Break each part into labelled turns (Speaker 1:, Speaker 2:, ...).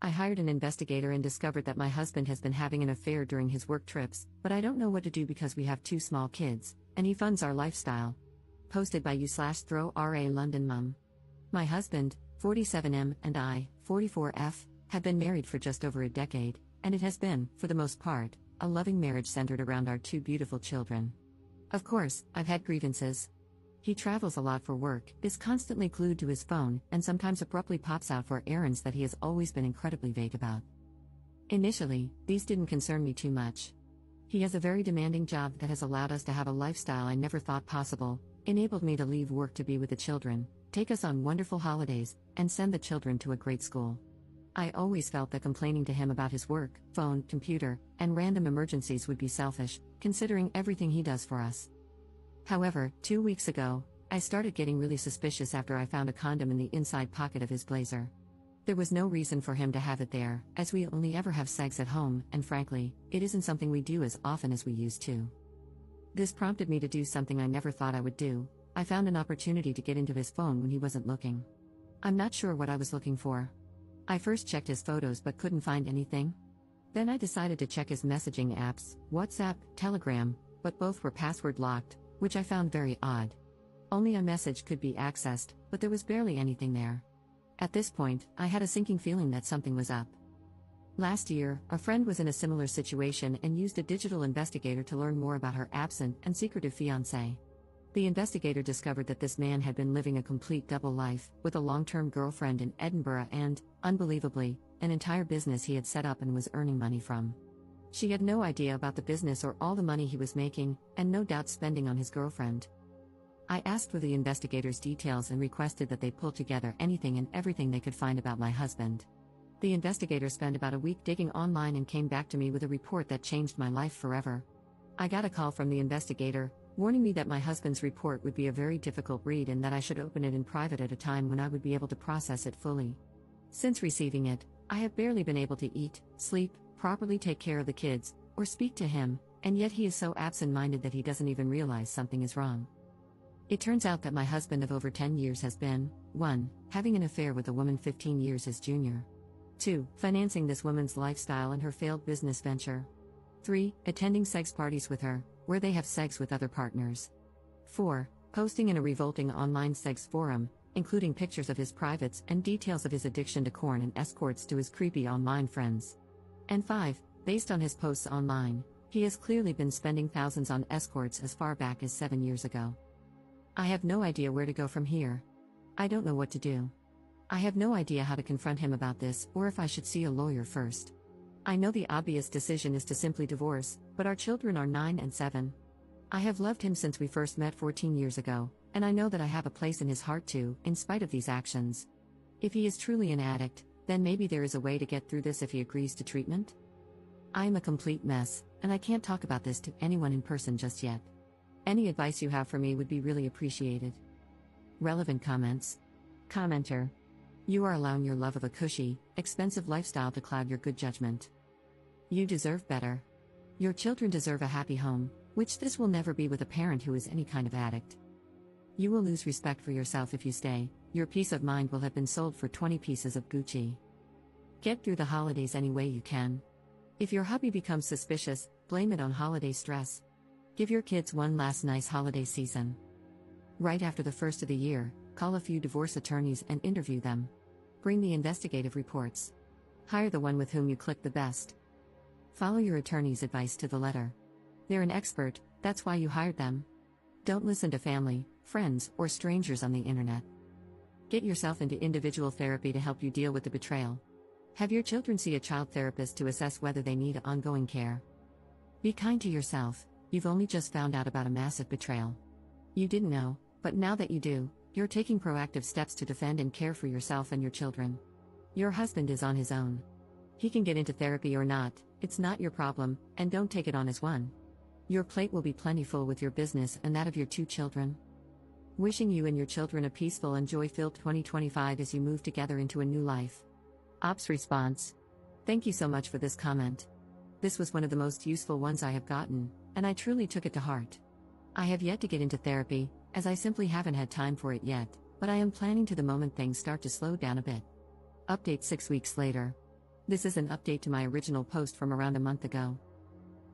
Speaker 1: I hired an investigator and discovered that my husband has been having an affair during his work trips, but I don't know what to do because we have two small kids, and he funds our lifestyle. Posted by you/throw-ra London mum. My husband, 47M, and I, 44F, have been married for just over a decade, and it has been, for the most part, a loving marriage centered around our two beautiful children. Of course, I've had grievances. He travels a lot for work, is constantly glued to his phone, and sometimes abruptly pops out for errands that he has always been incredibly vague about. Initially, these didn't concern me too much. He has a very demanding job that has allowed us to have a lifestyle I never thought possible, enabled me to leave work to be with the children, take us on wonderful holidays, and send the children to a great school. I always felt that complaining to him about his work, phone, computer, and random emergencies would be selfish, considering everything he does for us. However, 2 weeks ago, I started getting really suspicious after I found a condom in the inside pocket of his blazer. There was no reason for him to have it there, as we only ever have sex at home, and frankly, it isn't something we do as often as we used to. This prompted me to do something I never thought I would do. I found an opportunity to get into his phone when he wasn't looking. I'm not sure what I was looking for. I first checked his photos but couldn't find anything. Then I decided to check his messaging apps, WhatsApp, Telegram, but both were password locked, which I found very odd. Only a message could be accessed, but there was barely anything there. At this point, I had a sinking feeling that something was up. Last year, a friend was in a similar situation and used a digital investigator to learn more about her absent and secretive fiancé. The investigator discovered that this man had been living a complete double life, with a long-term girlfriend in Edinburgh and, unbelievably, an entire business he had set up and was earning money from. She had no idea about the business or all the money he was making, and no doubt spending on his girlfriend. I asked for the investigator's details and requested that they pull together anything and everything they could find about my husband. The investigator spent about a week digging online and came back to me with a report that changed my life forever. I got a call from the investigator, warning me that my husband's report would be a very difficult read and that I should open it in private at a time when I would be able to process it fully. Since receiving it, I have barely been able to eat, sleep, properly take care of the kids, or speak to him, and yet he is so absent-minded that he doesn't even realize something is wrong. It turns out that my husband of over 10 years has been, 1. Having an affair with a woman 15 years his junior. 2. Financing this woman's lifestyle and her failed business venture. 3. Attending sex parties with her, where they have sex with other partners. 4. Posting in a revolting online sex forum, including pictures of his privates and details of his addiction to porn and escorts to his creepy online friends. And 5. Based on his posts online, he has clearly been spending thousands on escorts as far back as 7 years ago. I have no idea where to go from here. I don't know what to do. I have no idea how to confront him about this or if I should see a lawyer first. I know the obvious decision is to simply divorce, but our children are 9 and 7. I have loved him since we first met 14 years ago, and I know that I have a place in his heart too, in spite of these actions. If he is truly an addict, then maybe there is a way to get through this if he agrees to treatment? I am a complete mess, and I can't talk about this to anyone in person just yet. Any advice you have for me would be really appreciated. Relevant comments. Commenter. You are allowing your love of a cushy, expensive lifestyle to cloud your good judgment. You deserve better. Your children deserve a happy home, which this will never be with a parent who is any kind of addict. You will lose respect for yourself if you stay. Your peace of mind will have been sold for 20 pieces of Gucci. Get through the holidays any way you can. If your hubby becomes suspicious, blame it on holiday stress. Give your kids one last nice holiday season. Right after the first of the year, call a few divorce attorneys and interview them. Bring the investigative reports. Hire the one with whom you click the best. Follow your attorney's advice to the letter. They're an expert, that's why you hired them. Don't listen to family, friends, or strangers on the internet. Get yourself into individual therapy to help you deal with the betrayal. Have your children see a child therapist to assess whether they need ongoing care. Be kind to yourself. You've only just found out about a massive betrayal. You didn't know, but now that you do, you're taking proactive steps to defend and care for yourself and your children. Your husband is on his own. He can get into therapy or not, it's not your problem, and don't take it on as one. Your plate will be plentiful with your business and that of your 2 children. Wishing you and your children a peaceful and joy-filled 2025 as you move together into a new life. Ops response. Thank you so much for this comment. This was one of the most useful ones I have gotten, and I truly took it to heart. I have yet to get into therapy, as I simply haven't had time for it yet, but I am planning to the moment things start to slow down a bit. Update 6 weeks later. This is an update to my original post from around a month ago.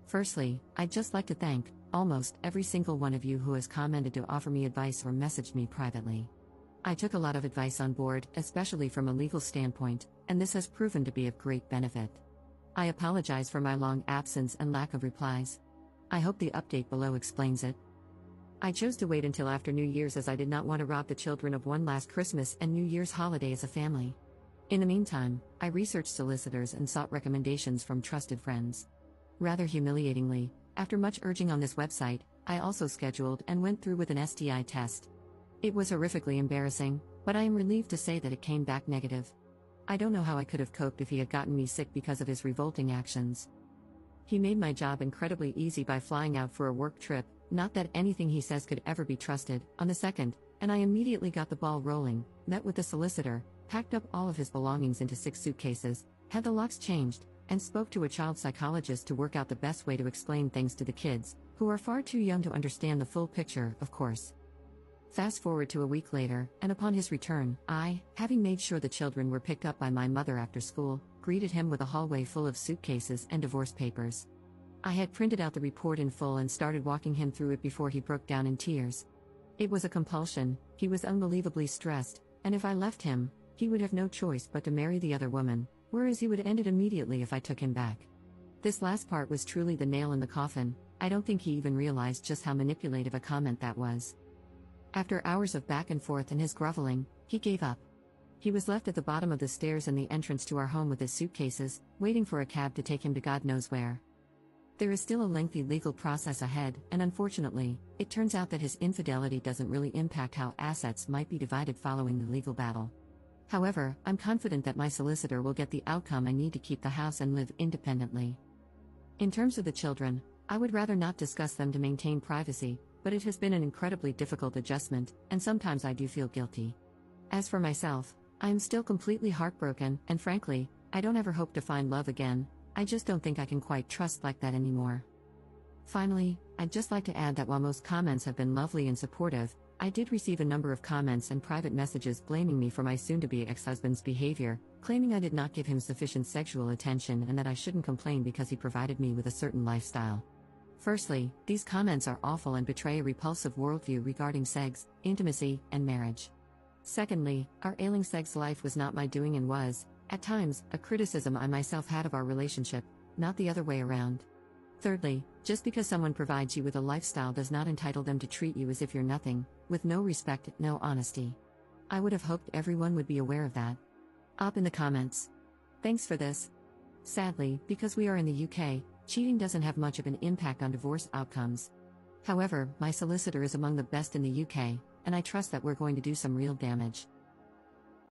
Speaker 1: Firstly, I'd just like to thank almost every single one of you who has commented to offer me advice or messaged me privately. I took a lot of advice on board, especially from a legal standpoint, and this has proven to be of great benefit. I apologize for my long absence and lack of replies. I hope the update below explains it. I chose to wait until after New Year's as I did not want to rob the children of one last Christmas and New Year's holiday as a family. In the meantime, I researched solicitors and sought recommendations from trusted friends. Rather humiliatingly, after much urging on this website, I also scheduled and went through with an STI test. It was horrifically embarrassing, but I am relieved to say that it came back negative. I don't know how I could have coped if he had gotten me sick because of his revolting actions. He made my job incredibly easy by flying out for a work trip, not that anything he says could ever be trusted, on the 2nd, and I immediately got the ball rolling, met with the solicitor, packed up all of his belongings into 6 suitcases, had the locks changed, and spoke to a child psychologist to work out the best way to explain things to the kids, who are far too young to understand the full picture, of course. Fast forward to a week later, and upon his return, I, having made sure the children were picked up by my mother after school, greeted him with a hallway full of suitcases and divorce papers. I had printed out the report in full and started walking him through it before he broke down in tears. It was a compulsion, he was unbelievably stressed, and if I left him, he would have no choice but to marry the other woman, whereas he would end it immediately if I took him back. This last part was truly the nail in the coffin. I don't think he even realized just how manipulative a comment that was. After hours of back and forth and his groveling, he gave up. He was left at the bottom of the stairs in the entrance to our home with his suitcases, waiting for a cab to take him to God knows where. There is still a lengthy legal process ahead, and unfortunately, it turns out that his infidelity doesn't really impact how assets might be divided following the legal battle. However, I'm confident that my solicitor will get the outcome I need to keep the house and live independently. In terms of the children, I would rather not discuss them to maintain privacy, but it has been an incredibly difficult adjustment, and sometimes I do feel guilty. As for myself, I am still completely heartbroken, and frankly, I don't ever hope to find love again. I just don't think I can quite trust like that anymore. Finally, I'd just like to add that while most comments have been lovely and supportive, I did receive a number of comments and private messages blaming me for my soon-to-be ex-husband's behavior, claiming I did not give him sufficient sexual attention and that I shouldn't complain because he provided me with a certain lifestyle. Firstly, these comments are awful and betray a repulsive worldview regarding sex, intimacy, and marriage. Secondly, our ailing sex life was not my doing and was, at times, a criticism I myself had of our relationship, not the other way around. Thirdly, just because someone provides you with a lifestyle does not entitle them to treat you as if you're nothing, with no respect, no honesty. I would have hoped everyone would be aware of that. Up in the comments. Thanks for this. Sadly, because we are in the UK, cheating doesn't have much of an impact on divorce outcomes. However, my solicitor is among the best in the UK, and I trust that we're going to do some real damage.